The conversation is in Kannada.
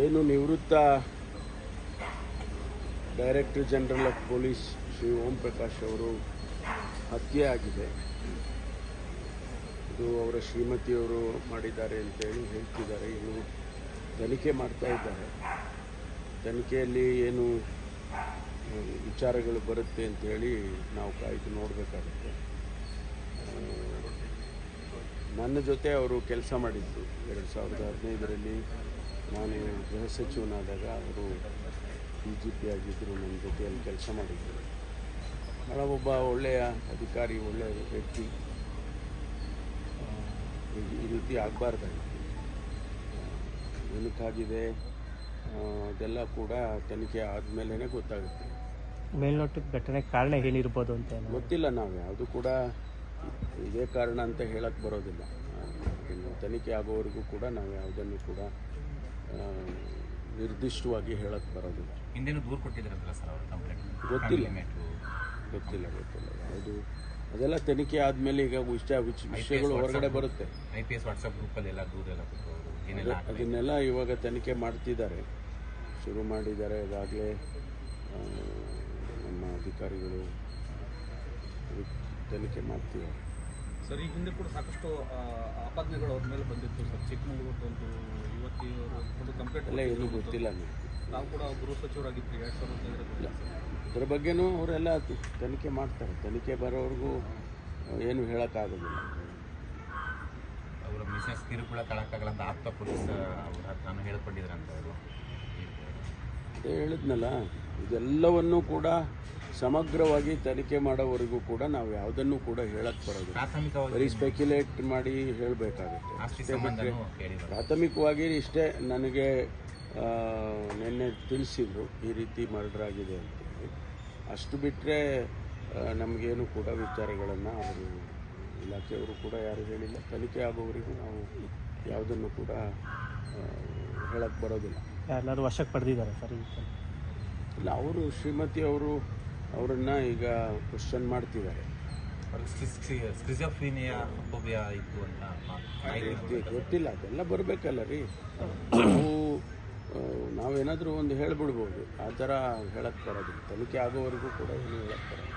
ಏನು ನಿವೃತ್ತ director general of police Shri Om Prakash ಅವರು ಹತ್ಯೆ ಆಗಿದೆ. ಇದು ಅವರ ಶ್ರೀಮತಿಯವರು ಮಾಡಿದ್ದಾರೆ ಅಂತೇಳಿ ಹೇಳ್ತಿದ್ದಾರೆ. ಇನ್ನು ತನಿಖೆ ಮಾಡ್ತಾ ಇದ್ದಾರೆ. ತನಿಖೆಯಲ್ಲಿ ಏನು ವಿಚಾರಗಳು ಬರುತ್ತೆ ಅಂತೇಳಿ ನಾವು ಕಾಯ್ದು ನೋಡಬೇಕಾಗುತ್ತೆ. ನನ್ನ ಜೊತೆ ಅವರು ಕೆಲಸ ಮಾಡಿದ್ದು 2015ರಲ್ಲಿ ನಾನು ಗೃಹ ಸಚಿವನಾದಾಗ ಅವರು DGP ಆಗಿದ್ದರು. ನನ್ನ ಜೊತೆಯಲ್ಲಿ ಕೆಲಸ ಮಾಡಿದ್ದರು. ಭಾಳ ಒಬ್ಬ ಒಳ್ಳೆಯ ಅಧಿಕಾರಿ, ಒಳ್ಳೆಯ ವ್ಯಕ್ತಿ. ಈ ರೀತಿ ಆಗಬಾರ್ದಾಗಿತ್ತು. ಏನಕ್ಕಾಗಿದೆ ಅದೆಲ್ಲ ಕೂಡ ತನಿಖೆ ಆದಮೇಲೆ ಗೊತ್ತಾಗುತ್ತೆ. ಮೇಲ್ನೋಟಕ್ಕೆ ಘಟನೆ ಕಾರಣ ಏನಿರ್ಬೋದು ಅಂತ ಗೊತ್ತಿಲ್ಲ. ನಾವು ಯಾವುದು ಕೂಡ ಇದೇ ಕಾರಣ ಅಂತ ಹೇಳಕ್ಕೆ ಬರೋದಿಲ್ಲ. ಇನ್ನು ತನಿಖೆ ಆಗೋವರೆಗೂ ಕೂಡ ನಾವು ಯಾವುದನ್ನು ಕೂಡ ನಿರ್ದಿಷ್ಟವಾಗಿ ಹೇಳಕ್ಕೆ ಬರೋದಿಲ್ಲ. ಹಿಂದೇನು ದೂರು ಕೊಟ್ಟಿದ್ರಲ್ಲ ಸರ್ ಅವರು ಕಂಪ್ಲೇಂಟ್? ಗೊತ್ತಿಲ್ಲ ಯಾವುದು ಅದೆಲ್ಲ ತನಿಖೆ ಆದಮೇಲೆ ಈಗ ವಿಷಯಗಳು ಹೊರಗಡೆ ಬರುತ್ತೆ. IPS ವಾಟ್ಸಪ್ ಗ್ರೂಪಲ್ಲಿ ಎಲ್ಲ ದೂರೆಲ್ಲ ಅದನ್ನೆಲ್ಲ ಇವಾಗ ತನಿಖೆ ಮಾಡ್ತಿದ್ದಾರೆ, ಶುರು ಮಾಡಿದ್ದಾರೆ. ಅದಾಗಲೇ ನಮ್ಮ ಅಧಿಕಾರಿಗಳು ತನಿಖೆ ಮಾಡ್ತಿದ್ದಾರೆ. ಸರ್, ಈ ಹಿಂದೆ ಕೂಡ ಸಾಕಷ್ಟು ಆಪಾದನೆಗಳು ಅವ್ರ ಮೇಲೆ ಬಂದಿತ್ತು ಸರ್. ಚಿಕ್ಕಮಗಳೂರು ಒಂದು ಕಂಪ್ಲೇಂಟ್ ಎಲ್ಲ ಏನೂ ಗೊತ್ತಿಲ್ಲ. ನಾವು ಕೂಡ ಗೃಹ ಸಚಿವರಾಗಿದ್ವಿ 2015ರಲ್ಲಿ. ಅದ್ರ ಬಗ್ಗೆನೂ ಅವರೆಲ್ಲ ತನಿಖೆ ಮಾಡ್ತಾರೆ. ತನಿಖೆ ಬರೋವರೆಗೂ ಏನು ಹೇಳೋಕ್ಕಾಗೋದಿಲ್ಲ. ಅವರ ಮಿಸಸ್ ಕಿರುಕುಳ ತಳಕ್ಕಾಗಲ್ಲ ಅಂತ ಆಪ್ತ ಪೊಲೀಸ್ ನಾನು ಹೇಳ್ಕೊಂಡಿದ್ರಂತ ಅವರು. ಅದೇ ಹೇಳಿದ್ನಲ್ಲ, ಇದೆಲ್ಲವನ್ನೂ ಕೂಡ ಸಮಗ್ರವಾಗಿ ತನಿಖೆ ಮಾಡೋವರೆಗೂ ಕೂಡ ನಾವು ಯಾವುದನ್ನು ಕೂಡ ಹೇಳಕ್ಕೆ ಬರೋದು. ಬರೀ ಸ್ಪೆಕ್ಯುಲೇಟ್ ಮಾಡಿ ಹೇಳಬೇಕಾಗುತ್ತೆ. ಪ್ರಾಥಮಿಕವಾಗಿ ಇಷ್ಟೇ ನನಗೆ ನಿನ್ನೆ ತಿಳಿಸಿದ್ರು ಈ ರೀತಿ ಮರ್ಡರ್ ಆಗಿದೆ ಅಂತೇಳಿ. ಅಷ್ಟು ಬಿಟ್ಟರೆ ನಮಗೇನು ಕೂಡ ವಿಚಾರಗಳನ್ನು ಅವರು ಇಲಾಖೆಯವರು ಕೂಡ ಯಾರು ಹೇಳಿಲ್ಲ. ತನಿಖೆ ಆಗೋವರೆಗೂ ನಾವು ಯಾವುದನ್ನು ಕೂಡ ಹೇಳಕ್ಕೆ ಬರೋದಿಲ್ಲ. ಎಲ್ಲರೂ ವಶಕ್ಕೆ ಪಡೆದಿದ್ದಾರೆ ಸರ್? ಇಲ್ಲ, ಅವರು ಶ್ರೀಮತಿ ಅವರನ್ನು ಈಗ ಕ್ವಶನ್ ಮಾಡ್ತಿದ್ದಾರೆ. ಗೊತ್ತಿಲ್ಲ, ಅದೆಲ್ಲ ಬರಬೇಕಲ್ಲ ರೀ. ನಾವೇನಾದರೂ ಒಂದು ಹೇಳಿಬಿಡ್ಬೋದು. ಆ ಥರ ಹೇಳಕ್ಕೆ ಬರೋದಿಲ್ಲ. ತನಿಖೆ ಆಗೋವರೆಗೂ ಕೂಡ ಏನು ಹೇಳಕ್ಕೆ ಬರೋದು.